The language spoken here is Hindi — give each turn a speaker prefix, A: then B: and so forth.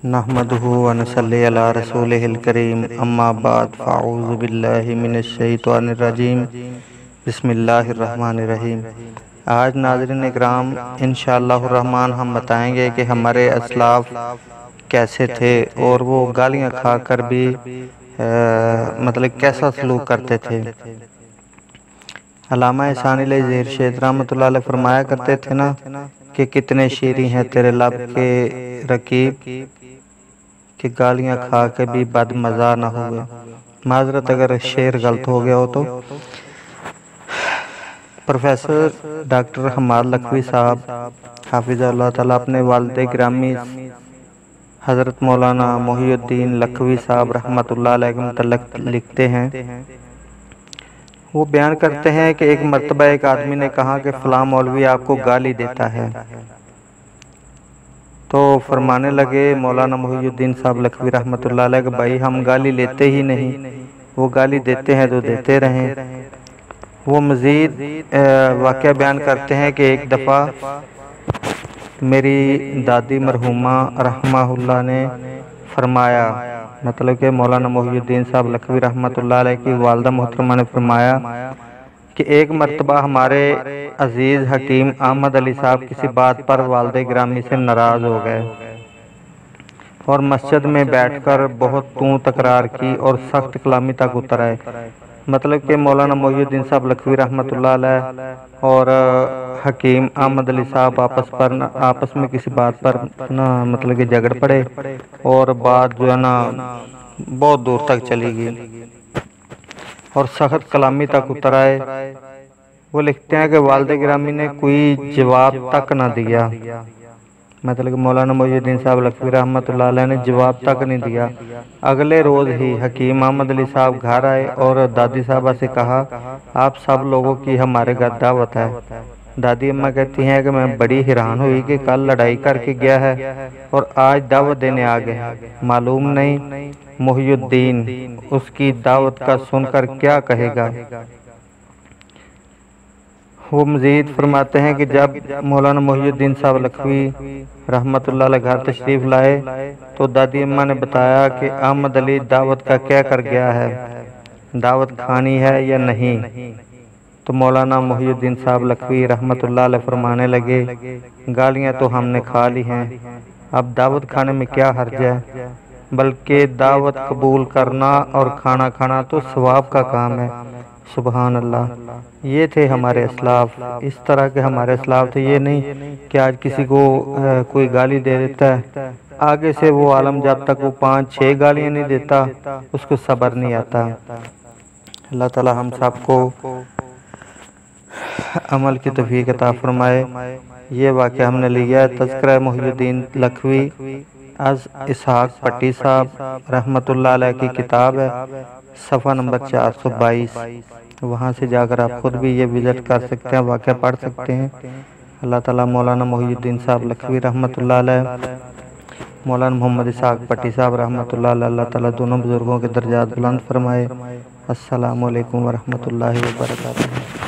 A: नहमदुहु व नसल्ली अला रसूलिहिल करीम अम्मा बाद फ़अऊज़ु बिल्लाहि मिनश शैतानिर रजीम बिस्मिल्लाहिर रहमानिर रहीम। आज नाज़रीन इकराम इंशाअल्लाहुर रहमान हम बताएंगे कि हमारे असलाफ कैसे थे और वो गालियाँ खाकर भी मतलब कैसा सलूक करते थे। अल्लामा इसानी ज़ेर रहमतुल्लाह अलैह फरमाया करते थे ना कि कितने शीरी हैं तेरे लब के रकीब कि गालियाँ खा के भी बदमज़ा न हुए। माजरत अगर शेर गलत हो गया हो तो। प्रोफेसर डॉक्टर हमाद लखवी साहब हाफिज़हुल्लाह ताला अपने वालिद गिरामी हज़रत मौलाना मोहिउद्दीन लखवी साहब रहमतुल्लाह अलैह के मुतल्लिक़ लिखते हैं, वो बयान करते हैं कि एक मर्तबा एक आदमी ने कहा कि फ़लाँ मौलवी आपको गाली देता है। तो फरमाने लगे मौलाना मोहिउद्दीन साहब लखवी रहमतुल्लाह अलैह कि भाई हम गाली लेते ही नहीं, वो गाली देते हैं तो देते रहें। वो मज़ीद वाक़या बयान करते हैं कि एक दफ़ा मेरी दादी मरहुमा रहमाहुल्लाह ने फरमाया, मतलब कि मौलाना मोहिउद्दीन साहब लखवी रहमतुल्लाह अलैह की वालदा मोहतरमा ने फरमाया कि एक मर्तबा हमारे अजीज़ हकीम अहमद अली साहब किसी बात पर वालिद गिरामी से नाराज़ हो गए और मस्जिद में बैठकर बहुत तू तकरार की और सख्त कलामी तक उतर आए। मतलब कि मौलाना मोहिउद्दीन साहब लखवी रहमतुल्लाह अलैह और हकीम अहमद अली साहब आपस में किसी बात पर ना मतलब कि झगड़ पड़े और बात जो है ना बहुत दूर तक चली गई और सख्त कलामी तक उतर आए। वो लिखते हैं कि वालिद गिरामी ने कोई जवाब तक ना दिया, मतलब कि मौलाना मोहिउद्दीन साहब लखवी रहमतुल्लाह अलैह ने जवाब तक नहीं दिया। अगले रोज़ ही हकीम अहमद अली साहब घर आए और दादी साहबा से कहा, आप सब लोगों की हमारे घर दावत है। दादी अम्मा कहती हैं कि मैं बड़ी हैरान हुई कि कल लड़ाई करके गया है और आज दावत देने आ गए। मालूम नहीं मोहिउद्दीन उसकी दावत का सुनकर क्या कहेगा। वो मज़ीद फरमाते हैं कि जब मौलाना मोहिउद्दीन साहब लखवी रहमतुल्लाह अलैह घर तशरीफ़ लाए तो दादी अम्मा ने बताया कि अहमद अली दावत का क्या कर गया है, दावत खानी है या नहीं। तो मौलाना मोहिउद्दीन साहब लखवी रहमतुल्लाह अलैह फरमाने लगे, गालियाँ तो हमने खा ली हैं, अब दावत खाने में क्या हर्ज है, बल्कि दावत कबूल करना और खाना खाना तो सवाब का काम है। सुबहान अल्लाह। ये थे हमारे असलाफ, इस तरह के हमारे असलाफ थे। ये नहीं कि आज किसी को कोई गाली दे देता है, आगे से वो आलम जब तक वो 5-6 गालियाँ नहीं देता उसको सब्र नहीं आता। अल्लाह ताला हम सबको अमल की तौफीक अता फरमाए। ये वाक़या हमने लिया है तज़किरा मोहिउद्दीन लखवी अज़ इसहाक़ पट्टी साहब रहमतुल्लाह अलैह की किताब है, सफ़ा नंबर 422। वहाँ से जाकर आप ख़ुद भी ये विज़िट कर सकते हैं, वाक़या पढ़ सकते हैं। अल्लाह ताला मौलाना मोहिउद्दीन साहब लखवी रहमतुल्लाह अलैह, मौलाना मोहम्मद इसहाक़ पट्टी साहब रहमतुल्लाह अलैह, अल्लाह ताला दोनों बुज़ुर्गों के दर्जात बुलंद फरमाए। अस्सलामु अलैकुम व रहमतुल्लाहि व बरकातुहू।